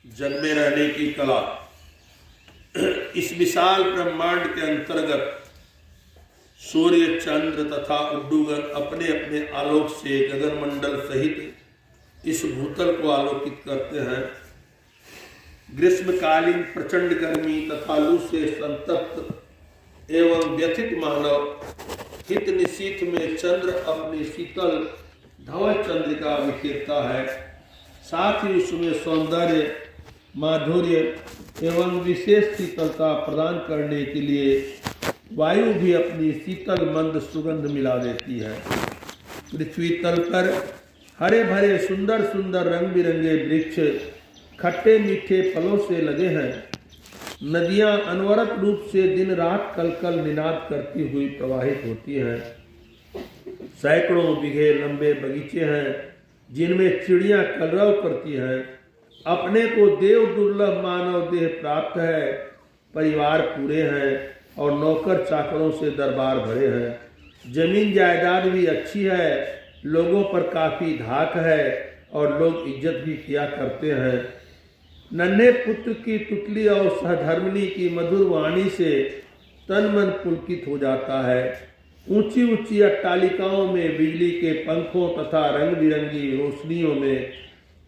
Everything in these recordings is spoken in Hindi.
जग में रहने की कला। इस विशाल ब्रह्मांड के अंतर्गत सूर्य, चंद्र तथा उड्डूगण अपने अपने आलोक से गगनमंडल सहित इस भूतल को आलोकित करते हैं। ग्रीष्मकालीन प्रचंड गर्मी तथा लू से संतप्त एवं व्यथित मानव हित निशीथ में चंद्र अपनी शीतल धवल चंद्रिका बिखेरता है। साथ ही उसमें सौंदर्य, माधुर्य एवं विशेष शीतलता प्रदान करने के लिए वायु भी अपनी शीतल मंद सुगंध मिला देती है। पृथ्वी तल पर हरे भरे सुंदर सुंदर रंग बिरंगे वृक्ष खट्टे मीठे फलों से लगे हैं। नदियां अनवरत रूप से दिन रात कलकल निनाद करती हुई प्रवाहित होती हैं। सैकड़ों बीघे लंबे बगीचे हैं जिनमें चिड़ियां कलरव करती हैं। अपने को देव दुर्लभ मानव देह प्राप्त है, परिवार पूरे हैं और नौकर चाकरों से दरबार भरे हैं। जमीन जायदाद भी अच्छी है, लोगों पर काफी धाक है और लोग इज्जत भी किया करते हैं। नन्हे पुत्र की तुतली और सहधर्मिणी की मधुर वाणी से तन मन पुलकित हो जाता है। ऊंची ऊंची अट्टालिकाओं में बिजली के पंखों तथा रंग बिरंगी रोशनियों में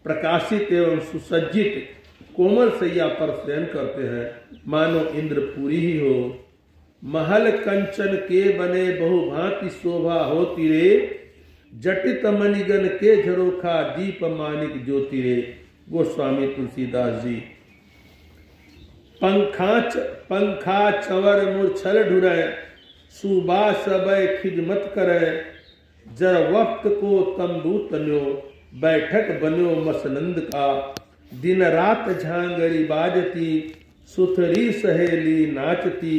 प्रकाशित एवं सुसज्जित कोमल सैया पर शयन करते हैं, मानो इंद्रपुरी ही हो। महल कंचन के बने बहुभांति शोभा होती रे, जटित मणिगण के झरोखा दीप मानिक ज्योति रे। गोस्वामी तुलसीदास जी। पंखा चवर मूर्छल ढुरै, सुबा सबय खिदमत करे। जर वक्त को तंबू तन्यो, बैठक बन्यो मसनंद का। दिन रात झांगरी बाजती, सुथरी सहेली नाचती।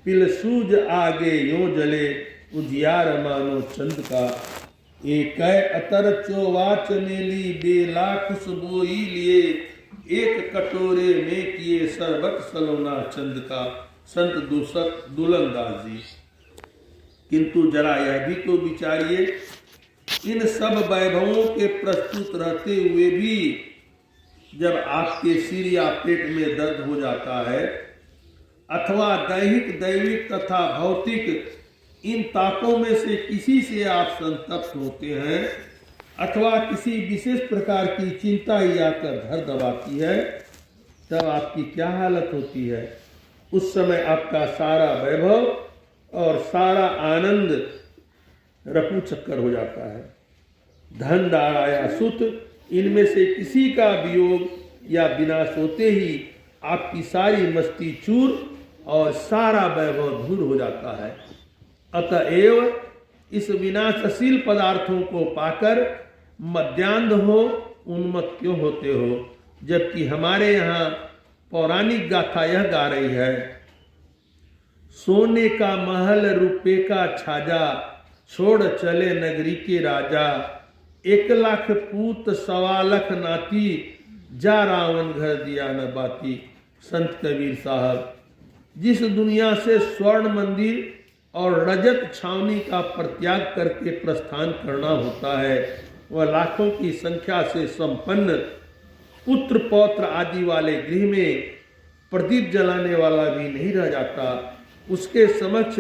पिलसूज आगे यों जले, उजियार मानो चंद का। एक अतर चौवाच मेली, बेला खुशबोई लिए। एक कटोरे में किए शरबत सलोना चंद का। संत दुलंदास जी। किंतु जरा यह भी तो विचारिए, इन सब वैभवों के प्रस्तुत रहते हुए भी जब आपके सिर या पेट में दर्द हो जाता है अथवा दैहिक, दैविक तथा भौतिक इन तापों में से किसी से आप संतप्त होते हैं अथवा किसी विशेष प्रकार की चिंता ही आकर धर दबाती है, तब आपकी क्या हालत होती है। उस समय आपका सारा वैभव और सारा आनंद रफू चक्कर हो जाता है। धन, दारा या सुत, इनमें से किसी का वियोग या विनाश होते ही आपकी सारी मस्ती चूर और सारा वैभव दूर हो जाता है। अतएव इस विनाशशील पदार्थों को पाकर मध्यांध हो, उन्मत्त क्यों होते हो। जबकि हमारे यहाँ पौराणिक गाथा यह गा रही है, सोने का महल रुपये का छाजा, छोड़ चले नगरी के राजा। 1 लाख पूत 1.25 लाख नाती, जा रावण घर दिया न बाती। संत कबीर साहब। जिस दुनिया से स्वर्ण मंदिर और रजत छावनी का परित्याग करके प्रस्थान करना होता है, वह लाखों की संख्या से संपन्न पुत्र पौत्र आदि वाले गृह में प्रदीप जलाने वाला भी नहीं रह जाता। उसके समक्ष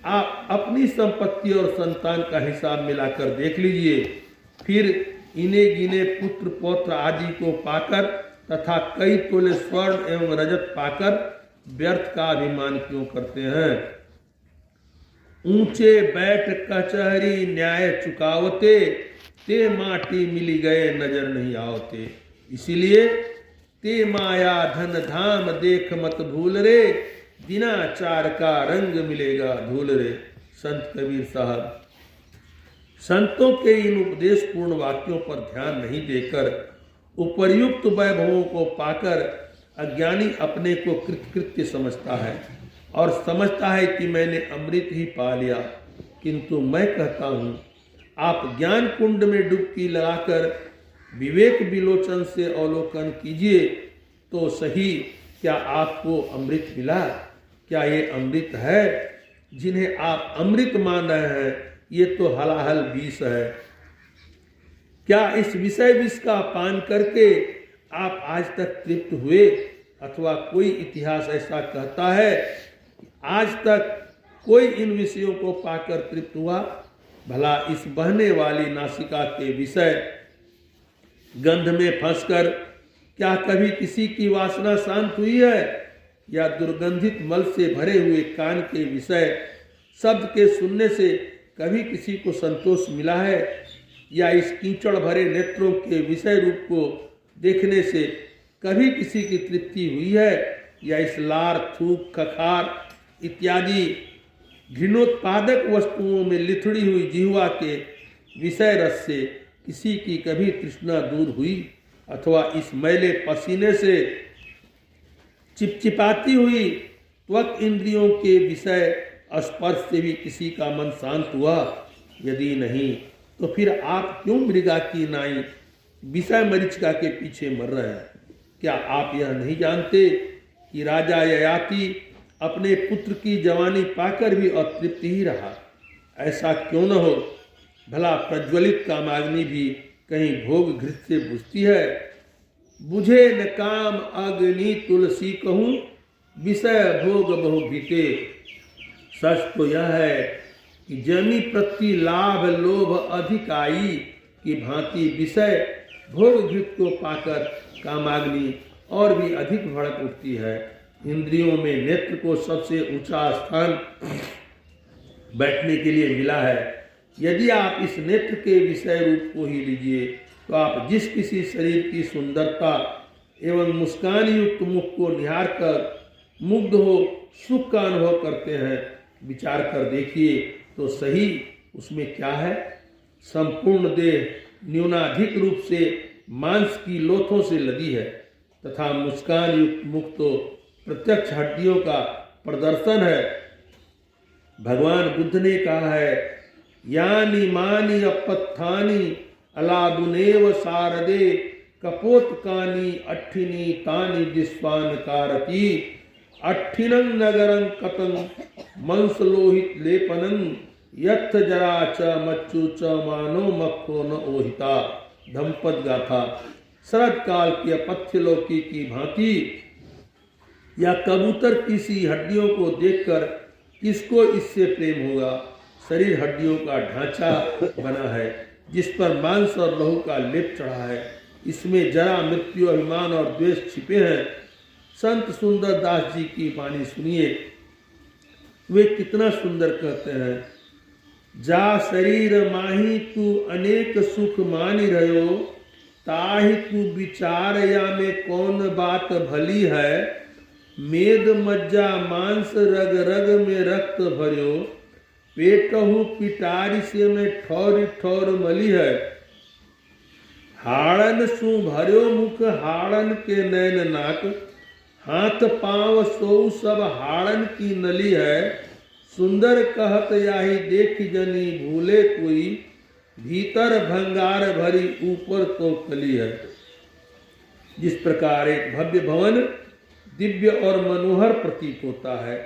आप अपनी संपत्ति और संतान का हिसाब मिलाकर देख लीजिए। फिर इने गिने पुत्र पौत्र आदि को पाकर तथा कई तोले स्वर्ण एवं रजत पाकर व्यर्थ का अभिमान क्यों करते हैं। ऊंचे बैठ कचहरी न्याय चुकावते, ते माटी मिली गए नजर नहीं आवते। इसीलिए ते माया धन धाम देख मत भूल रे, बिना चार का रंग मिलेगा धूल रे। संत कबीर साहब। संतों के इन उपदेश पूर्ण वाक्यों पर ध्यान नहीं देकर उपर्युक्त वैभवों को पाकर अज्ञानी अपने को कृतकृत्य समझता है और समझता है कि मैंने अमृत ही पा लिया। किंतु मैं कहता हूँ, आप ज्ञान कुंड में डुबकी लगाकर विवेक विलोचन से अवलोकन कीजिए तो सही, क्या आपको अमृत मिला? क्या ये अमृत है? जिन्हें आप अमृत मान रहे हैं, ये तो हलाहल विष है। क्या इस विषय विष का पान करके आप आज तक तृप्त हुए? अथवा कोई इतिहास ऐसा कहता है कि आज तक कोई इन विषयों को पाकर तृप्त हुआ? भला इस बहने वाली नासिका के विषय गंध में फंसकर क्या कभी किसी की वासना शांत हुई है? या दुर्गंधित मल से भरे हुए कान के विषय शब्द के सुनने से कभी किसी को संतोष मिला है? या इस कीचड़ भरे नेत्रों के विषय रूप को देखने से कभी किसी की तृप्ति हुई है? या इस लार, थूक, खखार इत्यादि घृणोत्पादक वस्तुओं में लिथड़ी हुई जिह्वा के विषय रस से किसी की कभी तृष्णा दूर हुई? अथवा इस मैले पसीने से चिपचिपाती हुई त्वक इंद्रियों के विषय स्पर्श से भी किसी का मन शांत हुआ? यदि नहीं तो फिर आप क्यों मृगा की नाई विषय मरीचिका के पीछे मर रहे हैं? क्या आप यह नहीं जानते कि राजा ययाति अपने पुत्र की जवानी पाकर भी अतृप्त ही रहा? ऐसा क्यों न हो? भला प्रज्वलित कामाग्नि भी कहीं भोग घृत से बुझती है? बुझे न काम अग्नि तुलसी कहूँ, विषय भोग बहु भीते। सच तो यह है कि जनी प्रति लाभ लोभ अधिकाई की भांति विषय भोग घृत को पाकर कामाग्नि और भी अधिक भड़क उठती है। इंद्रियों में नेत्र को सबसे ऊंचा स्थान बैठने के लिए मिला है। यदि आप इस नेत्र के विषय रूप को ही लीजिए तो आप जिस किसी शरीर की सुंदरता एवं मुस्कान युक्त मुख को निहार कर मुग्ध हो सुख का अनुभव करते हैं, विचार कर देखिए तो सही उसमें क्या है। संपूर्ण देह न्यूनाधिक रूप से मांस की लोथों से लदी है तथा मुस्कान युक्त मुख तो प्रत्यक्ष हड्डियों का प्रदर्शन है। भगवान बुद्ध ने कहा है, यानी मानी अपत्थानी अलादुनेव शारदे कपोतकानी अट्ठिनी तानी दिस्वान कारती अट्ठिनं नगरं कतं मंसलोहित लेपनं यथ जरा च मच्चु च मानो मक्खो न ओहिता। धम्पद गाथा। शरद काल के अपथ्यलोकी की भांति या कबूतर की सी हड्डियों को देखकर किसको इससे प्रेम होगा? शरीर हड्डियों का ढांचा बना है जिस पर मांस और लहू का लेप चढ़ा है। इसमें जरा, मृत्यु, अभिमान और द्वेष छिपे हैं। संत सुंदर दास जी की वाणी सुनिए, वे कितना सुंदर कहते हैं। जा शरीर माही तू अनेक सुख मानी रहो, ताहि तू विचार या में कौन बात भली है। मेद मज्जा मांस रग रग में रक्त भर्यो, पेटहु पिटारी से में ठौर ठौर मली है। हाड़न सु भर्यो मुख हाड़न के नैन नाक, हाथ पांव सो सब हाड़न की नली है। सुंदर कहत याही देख जनी भूले कोई, भीतर भंगार भरी ऊपर तो कली है। जिस प्रकार एक भव्य भवन दिव्य और मनोहर प्रतीत होता है,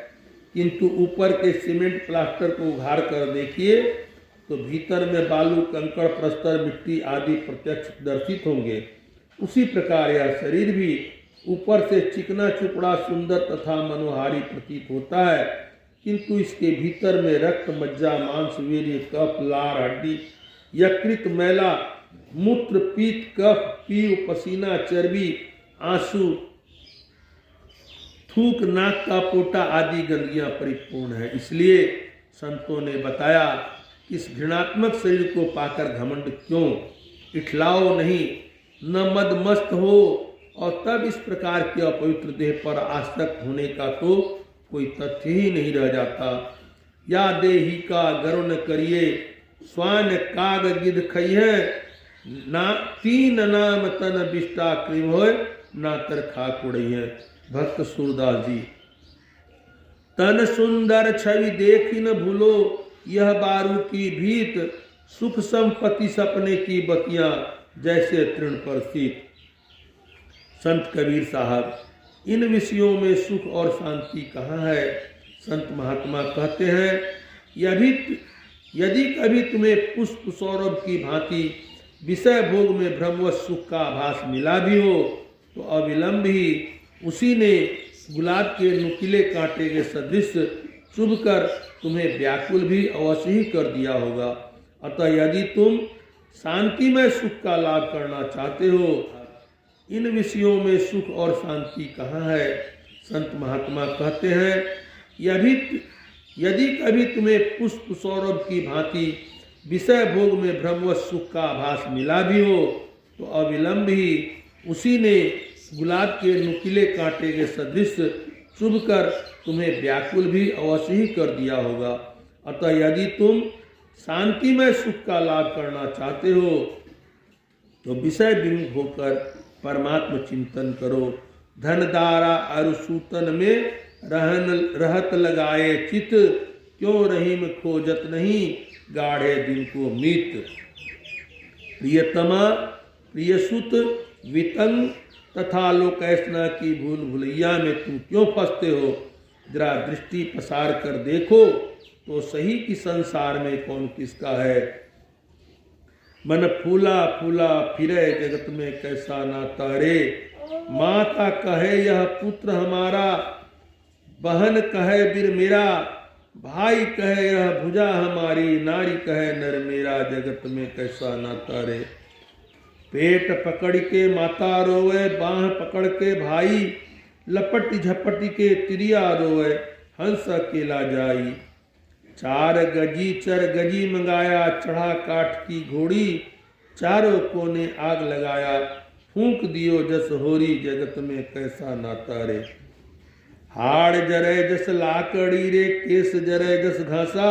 किंतु ऊपर के सीमेंट प्लास्टर को उघाड़ कर देखिए तो भीतर में बालू, कंकड़, प्रस्तर, मिट्टी आदि प्रत्यक्ष दर्शित होंगे। उसी प्रकार यह शरीर भी ऊपर से चिकना चुपड़ा सुंदर तथा मनोहारी प्रतीत होता है, किंतु इसके भीतर में रक्त, मज्जा, मांस, वीर्य, कफ, लार, हड्डी, यकृत, मैला, मूत्र, पीत, कफ, पीव, पसीना, चर्बी, आंसू, थूक, नाक का पोटा आदि गंदगियां परिपूर्ण है। इसलिए संतों ने बताया, इस घृणात्मक शरीर को पाकर घमंड क्यों? इठलाओ नहीं, न मद मस्त हो, और तब इस प्रकार के अपवित्र देह पर आसक्त होने का तो कोई तथ्य ही नहीं रह जाता। या देही का गरुण करिए, स्वान काग गिद खइहे, ना तीन नाम तन बिष्टा कृम होय, ना तर खा कुड़इहे। भक्त सूरदास जी। तन सुंदर छवि देखी न भूलो, यह बारू की भीत, सुख संपत्ति सपने की बतियां, जैसे तृण पर शीत। संत कबीर साहब, इन विषयों में सुख और शांति कहाँ है? संत महात्मा कहते हैं, यदि कभी तुम्हें पुष्प सौरभ की भांति विषय भोग में ब्रह्मवश सुख का आभास मिला भी हो, तो अविलंब ही उसी ने गुलाब के नुकीले कांटे के सदृश चुभकर तुम्हें व्याकुल भी अवश्य ही कर दिया होगा। अतः यदि तुम शांतिमय सुख का लाभ करना चाहते हो, इन विषयों में सुख और शांति कहाँ है? संत महात्मा कहते हैं, यदि कभी तुम्हें पुष्प सौरभ की भांति विषय भोग में भ्रमवश सुख का आभास मिला भी हो, तो अविलंब ही उसी ने गुलाब के नुकीले कांटे के सदृश चुभकर तुम्हें व्याकुल भी अवश्य ही कर दिया होगा। अतः यदि तुम शांतिमय सुख का लाभ करना चाहते हो, तो विषय विमुख होकर परमात्म चिंतन करो। धनदारा अरुसूतन में रहत लगाए चित, क्यों रहीम खोजत नहीं गाढ़े दिन को मीत। प्रियतमा प्रियसुत वितंग तथा लोकैसना की भूल भुलैया में तुम क्यों फंसते हो? जरा दृष्टि पसार कर देखो तो सही कि संसार में कौन किसका है। मन फूला फूला फिरे जगत में कैसा नाता रे। माता कहे यह पुत्र हमारा, बहन कहे बीर मेरा, भाई कहे यह भुजा हमारी, नारी कहे नर मेरा, जगत में कैसा नाता रे। पेट पकड़ के माता रोवे, बाह पकड़ के भाई, लपट झपट के तिरिया रोवे, हंस अकेला जाई। चार गजी चर गजी मंगाया, चढ़ा काठ की घोड़ी, चारों कोने आग लगाया, फूंक दियो जस होरी, जगत में कैसा नाता रे। हाड़ जरे जस लाकड़ी रे, केस जरे जस घासा,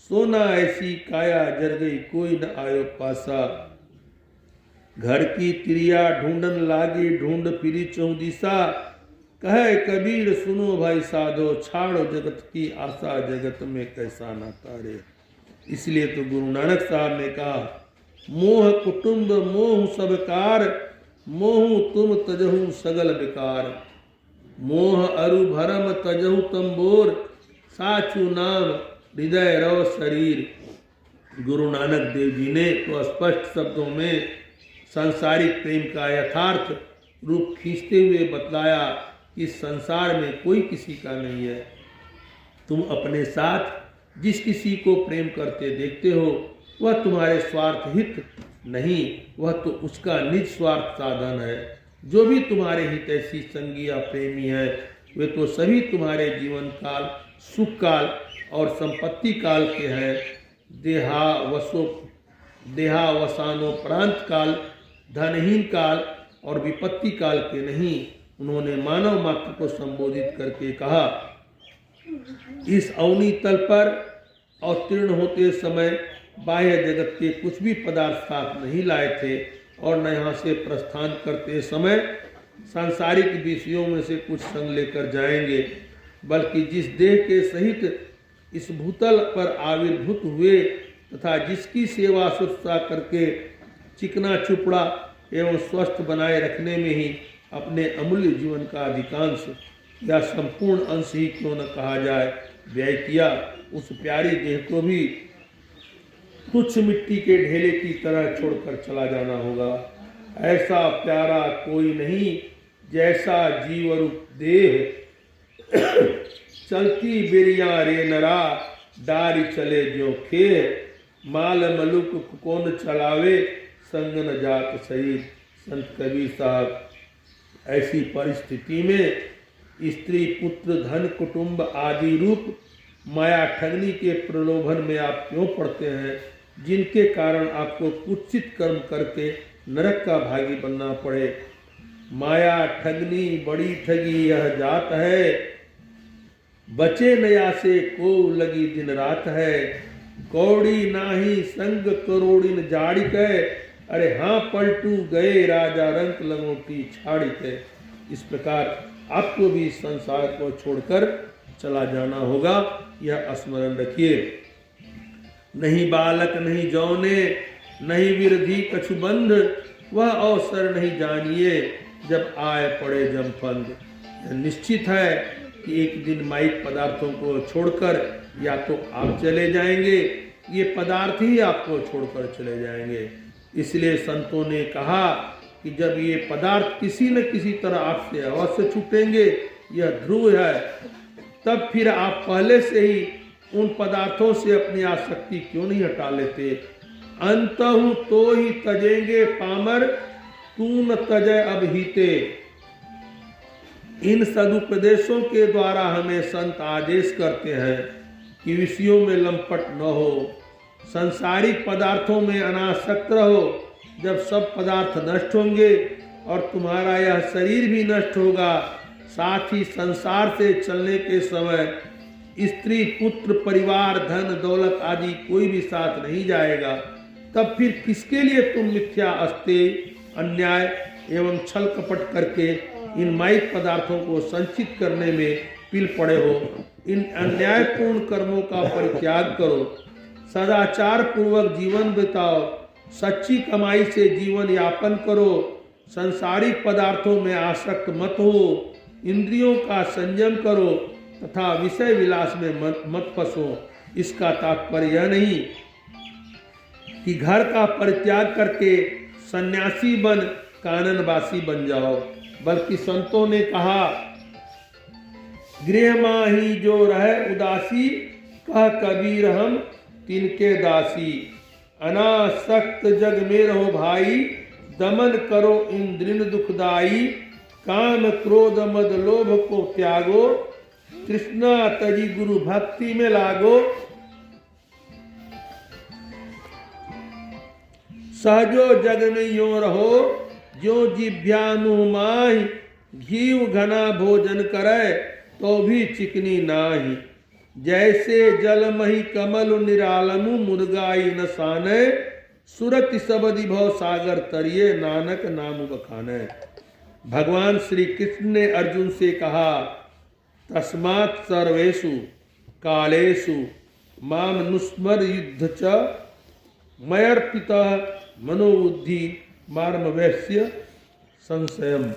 सोना ऐसी काया जर गई कोई न आयो पासा। घर की तिरिया ढूंढन लागी, ढूंढ फिरी चौदिशा, कहे कबीर सुनो भाई साधो, छाड़ो जगत की आशा, जगत में कैसा नाता रे। इसलिए तो गुरु नानक साहब ने कहा, मोह कुटुंब मोह सब कार, मोह तुम तजहु सगल विकार। मोह अरु भरम तजहु तंबोर, साचु नाम हृदय रव शरीर। गुरु नानक देव जी ने तो स्पष्ट शब्दों में सांसारिक प्रेम का यथार्थ रूप खींचते हुए बतलाया कि संसार में कोई किसी का नहीं है। तुम अपने साथ जिस किसी को प्रेम करते देखते हो, वह तुम्हारे स्वार्थ हित नहीं, वह तो उसका निज स्वार्थ साधन है। जो भी तुम्हारे हितैषी संगी या प्रेमी है, वे तो सभी तुम्हारे जीवन काल, सुख काल और संपत्ति काल के हैं। देहावसानोपरांत काल, धनहीन काल और विपत्ति काल के नहीं। उन्होंने मानव मात्र को संबोधित करके कहा, इस अवनी तल पर अवतीर्ण होते समय बाह्य जगत के कुछ भी पदार्थ साथ नहीं लाए थे, और न यहाँ से प्रस्थान करते समय सांसारिक विषयों में से कुछ संग लेकर जाएंगे, बल्कि जिस देह के सहित इस भूतल पर आविर्भूत हुए तथा जिसकी सेवा शुश्रूषा करके चिकना चुपड़ा एवं स्वस्थ बनाए रखने में ही अपने अमूल्य जीवन का अधिकांश या संपूर्ण अंश ही क्यों न कहा जाए व्यय किया, उस प्यारी देह को भी तुच्छ मिट्टी के ढेले की तरह छोड़कर चला जाना होगा। ऐसा प्यारा कोई नहीं जैसा जीव रूप देह। चलती बेरिया रे नरा, डारी चले जो खे, माल मलुक कौन चलावे, संगन जात शरीर। संत कबीर साहब, ऐसी परिस्थिति में स्त्री पुत्र धन कुटुंब आदि रूप माया ठगनी के प्रलोभन में आप क्यों पड़ते हैं, जिनके कारण आपको कुत्सित कर्म करके नरक का भागी बनना पड़े। माया ठगनी बड़ी ठगी यह जात है, बचे नया से को लगी दिन रात है। कौड़ी नाही संग करोड़िन जाड़ी के, अरे हाँ पलटू गए राजा रंक लंगोटी छाड़ी के। इस प्रकार आपको भी संसार को छोड़कर चला जाना होगा, यह स्मरण रखिए। नहीं बालक नहीं जौने, नहीं विरधि कछु बंध, वह अवसर नहीं जानिए, जब आए पड़े जमफंद। यह निश्चित है कि एक दिन माइक पदार्थों को छोड़कर या तो आप चले जाएंगे, ये पदार्थ ही आपको छोड़कर चले जाएंगे। इसलिए संतों ने कहा कि जब ये पदार्थ किसी न किसी तरह आपसे अवश्य छूटेंगे, यह ध्रुव है, तब फिर आप पहले से ही उन पदार्थों से अपनी आसक्ति क्यों नहीं हटा लेते। अंतहु तो ही तजेंगे पामर, तू न तजय अबहिते। इन सदुपदेशों के द्वारा हमें संत आदेश करते हैं कि विषयों में लंपट न हो, संसारिक पदार्थों में अनासक्त रहो। जब सब पदार्थ नष्ट होंगे और तुम्हारा यह शरीर भी नष्ट होगा, साथ ही संसार से चलने के समय स्त्री पुत्र परिवार धन दौलत आदि कोई भी साथ नहीं जाएगा, तब फिर किसके लिए तुम मिथ्या अस्तेय अन्याय एवं छल कपट करके इन माइक पदार्थों को संचित करने में पिल पड़े हो। इन अन्यायपूर्ण कर्मों का परित्याग करो, सदाचार पूर्वक जीवन बिताओ, सच्ची कमाई से जीवन यापन करो, संसारिक पदार्थों में आसक्त मत हो, इंद्रियों का संयम करो तथा विषय विलास में मत फंसो। इसका तात्पर्य यह नहीं कि घर का परित्याग करके सन्यासी बन काननवासी बन जाओ, बल्कि संतों ने कहा, गृह माही जो रहे उदासी, कह कबीर हम तिनके दासी। अनासक्त जग में रहो भाई, दमन करो इंद्रिन दुखदाई। काम क्रोध मद लोभ को त्यागो, तृष्णा तजी गुरु भक्ति में लागो। सहजो जग में यो रहो, जो जिभ्या मुँह माहि। घीव घना भोजन करे, तो भी चिकनी नाही। जैसे जल मही कमल निरालमु, मुर्गाई न साने। सुरति सबदि भव सागर तरिये, नानक नाम बखाने। भगवान श्री कृष्ण ने अर्जुन से कहा, तस्मात् सर्वेषु कालेषु माम नुस्मर युद्ध च मयर्पितः मनोबुद्धि मार्मवैस्य संशयम।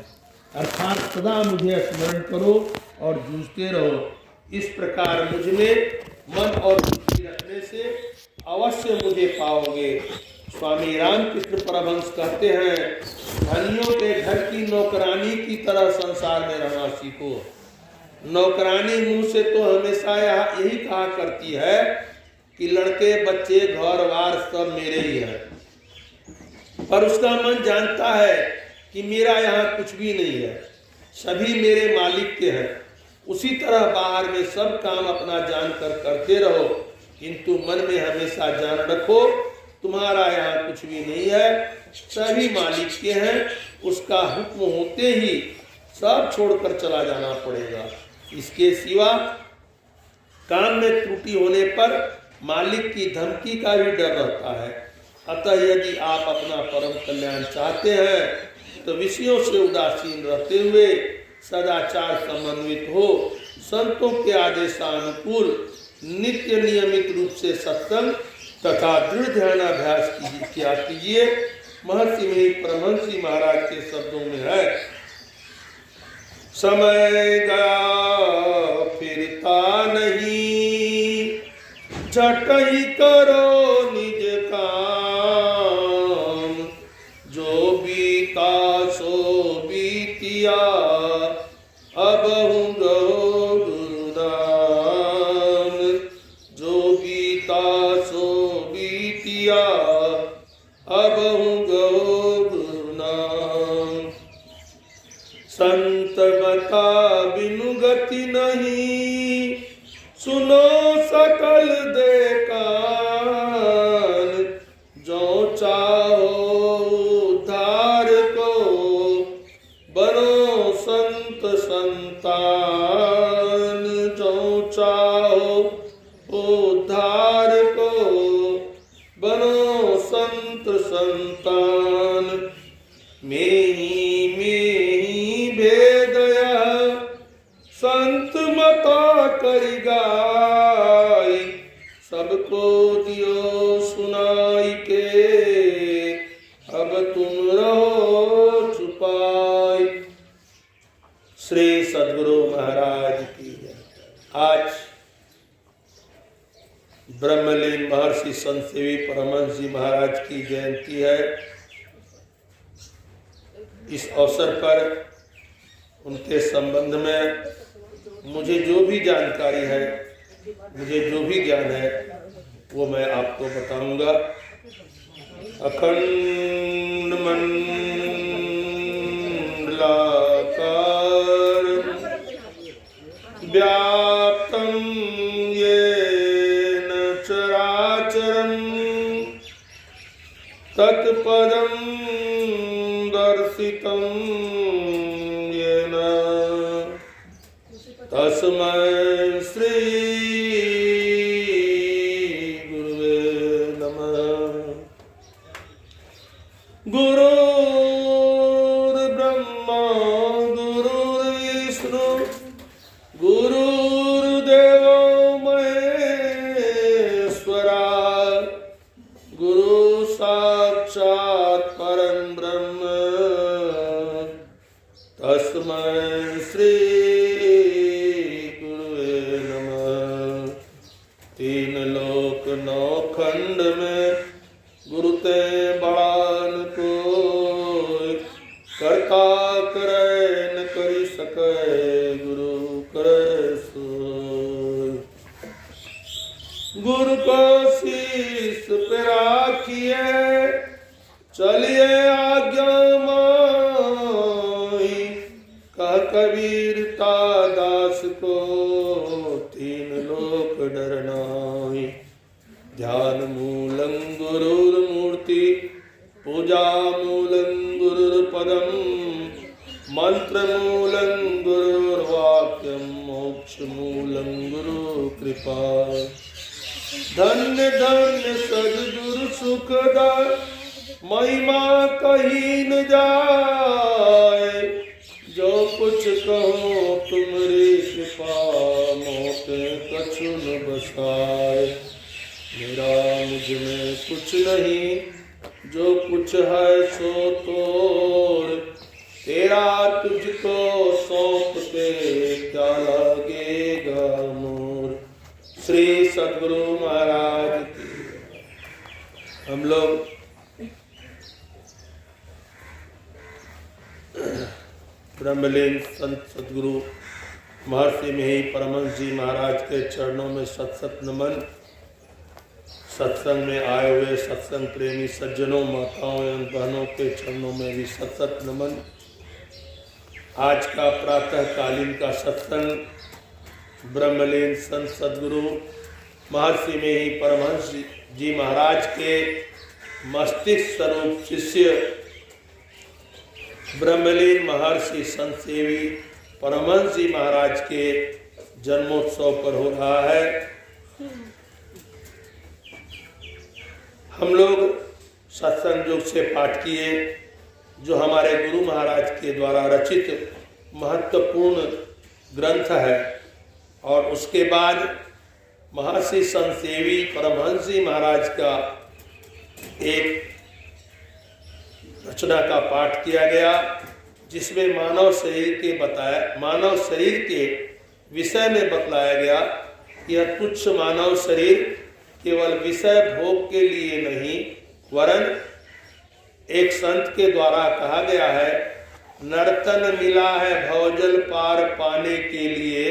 अर्थात सदा मुझे स्मरण करो और जूझते रहो। इस प्रकार मुझ में मन और बुद्धि रखने से अवश्य मुझे पाओगे। स्वामी रामकृष्ण परमहंस कहते हैं, धनियों के घर की नौकरानी की तरह संसार में रहना सीखो। नौकरानी मुंह से तो हमेशा यही कहा करती है कि लड़के बच्चे घर बार सब मेरे ही है, पर उसका मन जानता है कि मेरा यहाँ कुछ भी नहीं है, सभी मेरे मालिक के हैं। उसी तरह बाहर में सब काम अपना जानकर करते रहो, किंतु मन में हमेशा जान रखो तुम्हारा यहाँ कुछ भी नहीं है, सभी मालिक के हैं। उसका हुक्म होते ही सब छोड़कर चला जाना पड़ेगा। इसके सिवा काम में त्रुटि होने पर मालिक की धमकी का भी डर रहता है। अतः यदि आप अपना परम कल्याण चाहते हैं तो विषयों से उदासीन रहते हुए सदाचार समन्वित हो, संतों के आदेशानुकूल नित्य नियमित रूप से सत्संग तथा दृढ़ ध्यानाभ्यास किया कीजिए। महर्षि में परमहंस महाराज के शब्दों में है, समय गया फिरता नहीं, झट ही करो निज काम। जो बीता सो बीतिया, अब हूँ गो गुरुदान। जो बीता सो बीतिया, अब हूँ गो गुरुनाम। संत बता बिनु गति नहीं, सुनो सकल दे कान। जो चाहो उद्धार को, बनो संत संतान। जो चाहो उद्धार को, बनो संत संतान। मेही भेदया संत मता करि गाई। सबको दियो सुनाई के, अब तुम रहो छुपाई। श्री सद्गुरु महाराज की जय। आज ब्रह्मलीन महर्षि संत सेवी परमहंस जी महाराज की जयंती है। इस अवसर पर उनके संबंध में मुझे जो भी जानकारी है, मुझे जो भी ज्ञान है, वो मैं आपको बताऊंगा। अखंड मंडलाकार व्याप्तं येन चराचरं तत्पदं दर्शितं येन तस्मै श्री गुरुवे नमः। गुरुर्ब्रह्मा गुरुर्विष्णु गुरुर्देवो महेश्वरा गुरु साक्षात् परं ब्रह्म तस्मै श्री गुरुवे नमः। तीन लोक नौ खंड में गुरु ते बड़ान कोई, करता करे न करी सके गुरु करे सोई। गुरु को शीस पे राखिए चलिए आज्ञा माई, कह कबीरता दास को तीन लोक डर नाई। ध्यान मूलं गुरुर्मूर्ति पूजा मूलं गुरुर्पदम, मंत्र मूलं गुरुर्वाक्यम मोक्ष मूलं गुरु कृपा। धन्य धन्य सद्गुरु सुखदा महिमा कही न जाए, जो कुछ कहो तुमरी कृपा मोटे कछु न बसाए। मेरा मुझ में कुछ नहीं जो कुछ है सो तोड़, तेरा तुझको सौंपते क्या लगेगा मोर। श्री सद्गुरु महाराज की। हम लोग ब्रह्मलीन संत सद्गुरु महर्षि मिहि परमहंस जी महाराज के चरणों में सत नमन। सत्संग में आए हुए सत्संग प्रेमी सज्जनों, माताओं एवं बहनों के चरणों में भी सत नमन। आज का प्रातःकालीन का सत्संग ब्रह्मलीन संत सद्गुरु महर्षि मिहि परमहंस जी महाराज के मस्तिष्क स्वरूप शिष्य ब्रह्मलीन महर्षि संत सेवी परमहंस जी महाराज के जन्मोत्सव पर हो रहा है। हम लोग सत्संग योग से पाठ किए, जो हमारे गुरु महाराज के द्वारा रचित महत्वपूर्ण ग्रंथ है, और उसके बाद महर्षि संत सेवी परमहंस जी महाराज का एक रचना का पाठ किया गया, जिसमें मानव शरीर के विषय में बतलाया गया। यह तुच्छ मानव शरीर केवल विषय भोग के लिए नहीं, वरन एक संत के द्वारा कहा गया है, नर्तन मिला है भवजल पार पाने के लिए,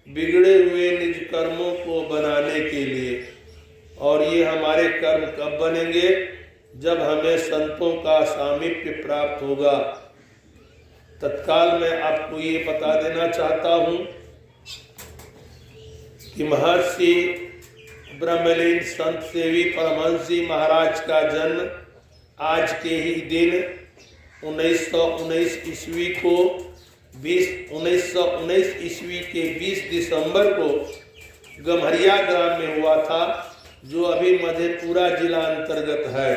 बिगड़े हुए निज कर्मों को बनाने के लिए। और ये हमारे कर्म कब बनेंगे? जब हमें संतों का सामीप्य प्राप्त होगा। तत्काल मैं आपको ये बता देना चाहता हूँ कि महर्षि ब्रह्मलीन संत सेवी परमहंस जी महाराज का जन्म आज के ही दिन 1919 ईस्वी को 1919 ईस्वी के 20 दिसंबर को गम्हरिया ग्राम में हुआ था, जो अभी मधेपुरा जिला अंतर्गत है।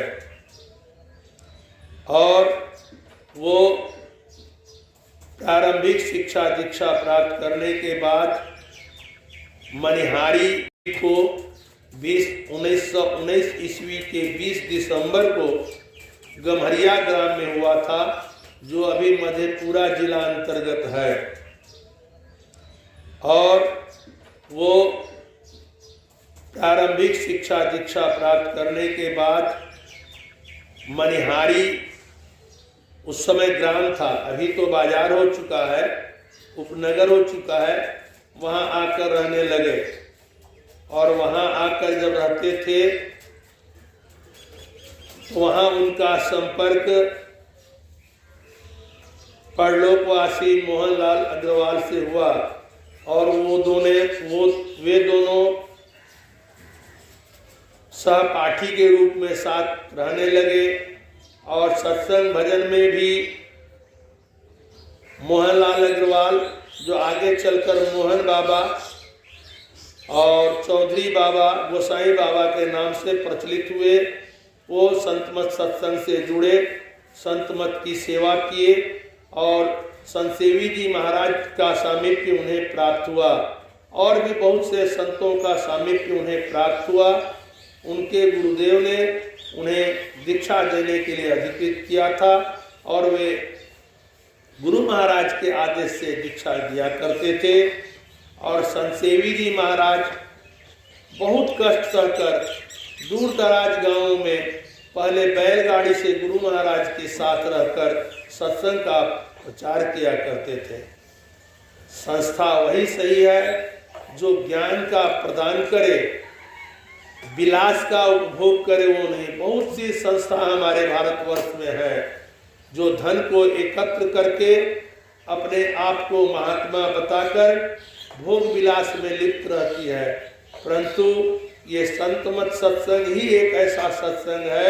और वो प्रारंभिक शिक्षा दीक्षा प्राप्त करने के बाद मनिहारी को 1919 ईस्वी के 20 दिसंबर को गम्हरिया ग्राम में हुआ था, जो अभी मधेपुरा जिला अंतर्गत है। और वो प्रारंभिक शिक्षा दीक्षा प्राप्त करने के बाद मनिहारी उस समय ग्राम था, अभी तो बाजार हो चुका है, उपनगर हो चुका है। वहाँ आकर रहने लगे और वहाँ आकर जब रहते थे तो वहाँ उनका संपर्क परलोकवासी मोहनलाल अग्रवाल से हुआ और वे दोनों सहपाठी के रूप में साथ रहने लगे। और सत्संग भजन में भी मोहनलाल अग्रवाल, जो आगे चलकर मोहन बाबा और चौधरी बाबा, गोसाई बाबा के नाम से प्रचलित हुए, वो संत मत सत्संग से जुड़े, संत मत की सेवा किए और संतसेवी जी महाराज का सामीप्य उन्हें प्राप्त हुआ और भी बहुत से संतों का सामीप्य उन्हें प्राप्त हुआ। उनके गुरुदेव ने उन्हें दीक्षा देने के लिए अधिकृत किया था और वे गुरु महाराज के आदेश से दीक्षा दिया करते थे। और संतसेवी जी महाराज बहुत कष्ट सहकर दूर दराज गांवों में पहले बैलगाड़ी से गुरु महाराज के साथ रहकर सत्संग का प्रचार किया करते थे। संस्था वही सही है जो ज्ञान का प्रदान करे, विलास का उपभोग करे वो नहीं। बहुत सी संस्था हमारे भारतवर्ष में है जो धन को एकत्र करके अपने आप को महात्मा बताकर भोग विलास में लिप्त रहती है, परंतु ये संत मत सत्संग ही एक ऐसा सत्संग है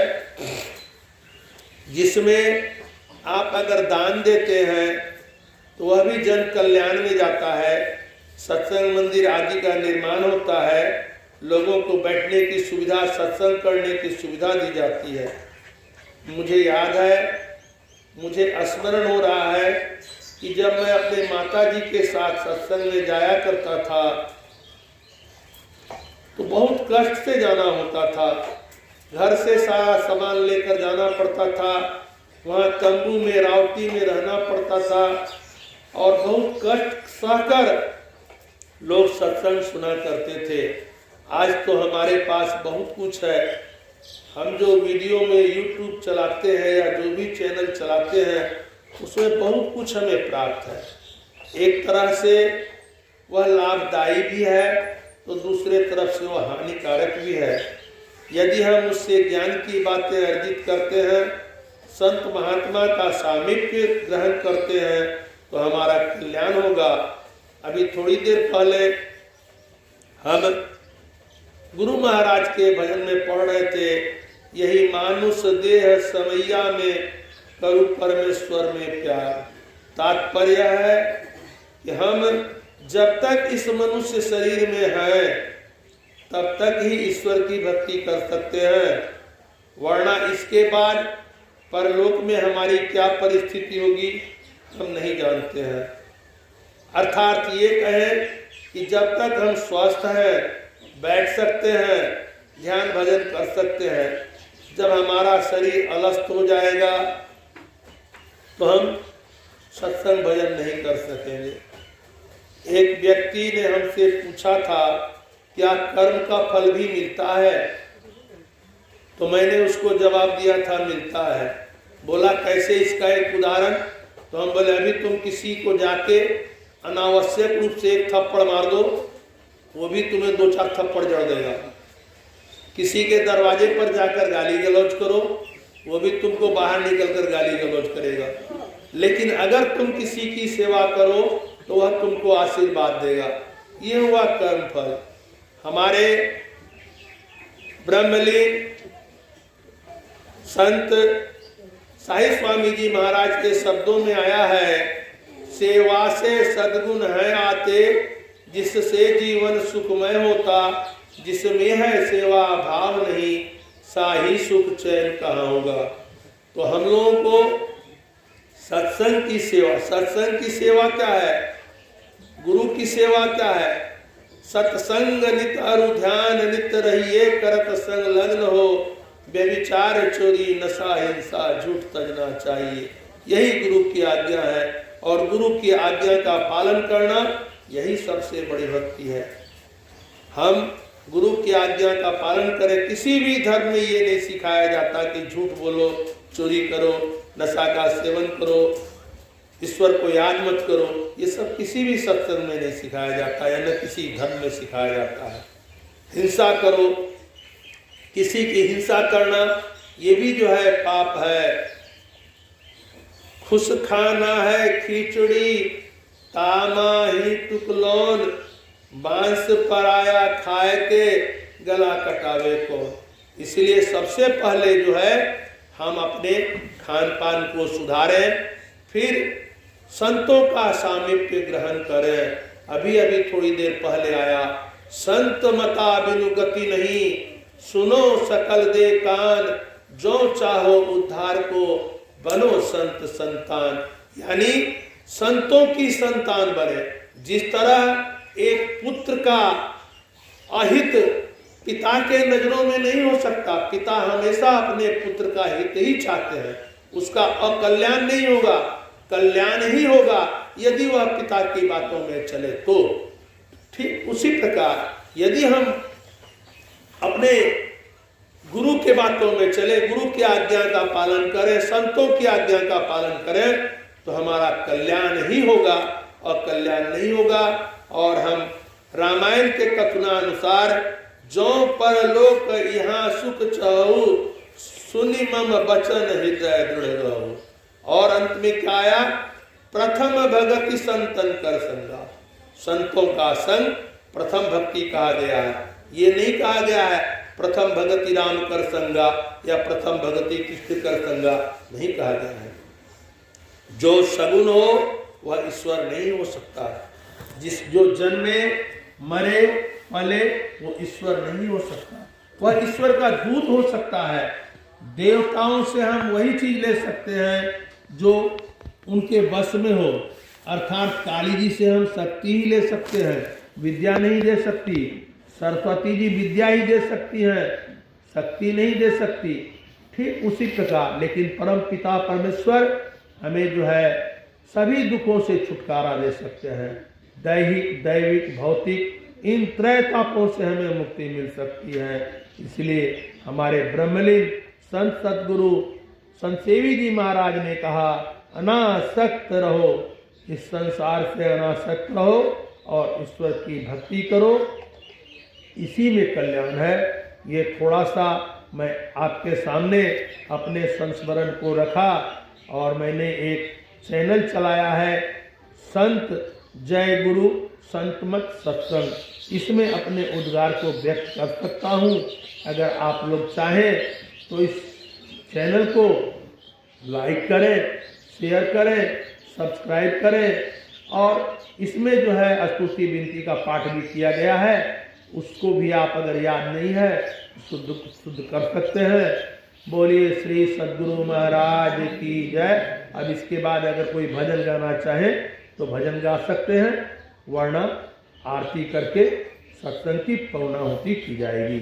जिसमें आप अगर दान देते हैं तो वह भी जन कल्याण में जाता है। सत्संग मंदिर आदि का निर्माण होता है, लोगों को बैठने की सुविधा, सत्संग करने की सुविधा दी जाती है। मुझे याद है, मुझे स्मरण हो रहा है कि जब मैं अपने माता जी के साथ सत्संग में जाया करता था तो बहुत कष्ट से जाना होता था। घर से सारा सामान लेकर जाना पड़ता था, वहाँ तंबू में रावटी में रहना पड़ता था और बहुत कष्ट सहकर लोग सत्संग सुना करते थे। आज तो हमारे पास बहुत कुछ है। हम जो वीडियो में YouTube चलाते हैं या जो भी चैनल चलाते हैं उसमें बहुत कुछ हमें प्राप्त है। एक तरह से वह लाभदायी भी है तो दूसरे तरफ से वह हानिकारक भी है। यदि हम उससे ज्ञान की बातें अर्जित करते हैं, संत महात्मा का सामीप्य ग्रहण करते हैं तो हमारा कल्याण होगा। अभी थोड़ी देर पहले हम गुरु महाराज के भजन में पढ़ रहे थे, यही मानुष देह समैया में करु परमेश्वर में प्यार। तात्पर्य है कि हम जब तक इस मनुष्य शरीर में हैं तब तक ही ईश्वर की भक्ति कर सकते हैं, वरना इसके बाद परलोक में हमारी क्या परिस्थिति होगी हम नहीं जानते हैं। अर्थात ये कहें कि जब तक हम स्वस्थ हैं, बैठ सकते हैं, ध्यान भजन कर सकते हैं, जब हमारा शरीर अलस्त हो जाएगा तो हम सत्संग भजन नहीं कर सकेंगे। एक व्यक्ति ने हमसे पूछा था क्या कर्म का फल भी मिलता है, तो मैंने उसको जवाब दिया था मिलता है। बोला कैसे, इसका एक उदाहरण। तो हम बोले अभी तुम किसी को जाके अनावश्यक रूप से एक थप्पड़ मार दो, वो भी तुम्हें 2-4 थप्पड़ जड़ देगा। किसी के दरवाजे पर जाकर गाली गलौज करो, वो भी तुमको बाहर निकलकर गाली गलौज करेगा। लेकिन अगर तुम किसी की सेवा करो तो वह तुमको आशीर्वाद देगा। ये हुआ कर्म फल। हमारे ब्रह्मलीन संत साई स्वामी जी महाराज के शब्दों में आया है, सेवा से सद्गुण है आते, जिससे जीवन सुखमय होता, जिसमें है सेवा भाव नहीं, साही सुख चैन कहाँ होगा। तो हम लोगों को सत्संग की सेवा क्या है, गुरु की सेवा क्या है। सत्संग नित अरु ध्यान नित रहिए, करत संग लग्न हो, व्यभिचार चोरी नशा हिंसा झूठ तजना चाहिए। यही गुरु की आज्ञा है और गुरु की आज्ञा का पालन करना यही सबसे बड़ी भक्ति है। हम गुरु की आज्ञा का पालन करें। किसी भी धर्म में ये नहीं सिखाया जाता कि झूठ बोलो, चोरी करो, नशा का सेवन करो, ईश्वर को याद मत करो, ये सब किसी भी सत्संग में नहीं सिखाया जाता है, न किसी धर्म में सिखाया जाता है। हिंसा करो, किसी की हिंसा करना ये भी जो है पाप है। खुश खाना है खिचड़ी, तामा ही टुकलोन, बांस पराया खाए के गला कटावे को। इसलिए सबसे पहले जो है हम अपने खान पान को सुधारें, फिर संतों का सामीप्य ग्रहण करें। अभी अभी थोड़ी देर पहले आया, संत मता बिनु गति नहीं, सुनो सकल दे कान, जो चाहो उद्धार को बनो संत संतान। यानी संतों की संतान बने। जिस तरह एक पुत्र का अहित पिता के नजरों में नहीं हो सकता, पिता हमेशा अपने पुत्र का हित ही चाहते हैं, उसका अकल्याण नहीं होगा, कल्याण ही होगा यदि वह पिता की बातों में चले तो। ठीक उसी प्रकार यदि हम अपने गुरु के बातों में चले, गुरु की आज्ञा का पालन करें, संतों की आज्ञा का पालन करें, तो हमारा कल्याण ही होगा और कल्याण नहीं होगा। और हम रामायण के कथनानुसार जो परलोक यहाँ सुख चाहू, सुनि मम वचन हृदय दृढ़ रहू। और अंत में क्या आया, प्रथम भगति संतन कर संगा। संतों का संग प्रथम भक्ति कहा गया है, ये नहीं कहा गया है प्रथम भगति राम कर संगा या प्रथम भगति कृष्ण कर संगा, नहीं कहा गया है। जो सगुण हो वह ईश्वर नहीं हो सकता। जो जन्मे मरे पले वो ईश्वर नहीं हो सकता, वह ईश्वर का दूत हो सकता है। देवताओं से हम वही चीज ले सकते हैं जो उनके बस में हो, अर्थात काली जी से हम शक्ति ही ले सकते हैं, विद्या नहीं दे सकती। सरस्वती जी विद्या ही दे सकती हैं, शक्ति नहीं दे सकती। ठीक उसी प्रकार लेकिन परम पिता परमेश्वर हमें जो है सभी दुखों से छुटकारा दे सकते हैं। दैहिक, दैविक, भौतिक इन त्रय तापों से हमें मुक्ति मिल सकती है। इसलिए हमारे ब्रह्मलीन संत सदगुरु संतसेवी जी महाराज ने कहा, अनासक्त रहो, इस संसार से अनासक्त रहो और ईश्वर की भक्ति करो, इसी में कल्याण है। ये थोड़ा सा मैं आपके सामने अपने संस्मरण को रखा। और मैंने एक चैनल चलाया है संत जय गुरु संत मत सत्संग, इसमें अपने उद्गार को व्यक्त कर सकता हूँ। अगर आप लोग चाहें तो इस चैनल को लाइक करें, शेयर करें, सब्सक्राइब करें। और इसमें जो है स्तुति विनती का पाठ भी किया गया है, उसको भी आप अगर याद नहीं है शुद्ध कर सकते हैं। बोलिए श्री सद्गुरु महाराज की जय। अब इसके बाद अगर कोई भजन गाना चाहे तो भजन गा सकते हैं, वरना आरती करके सत्संग की पूर्णाहुति की जाएगी।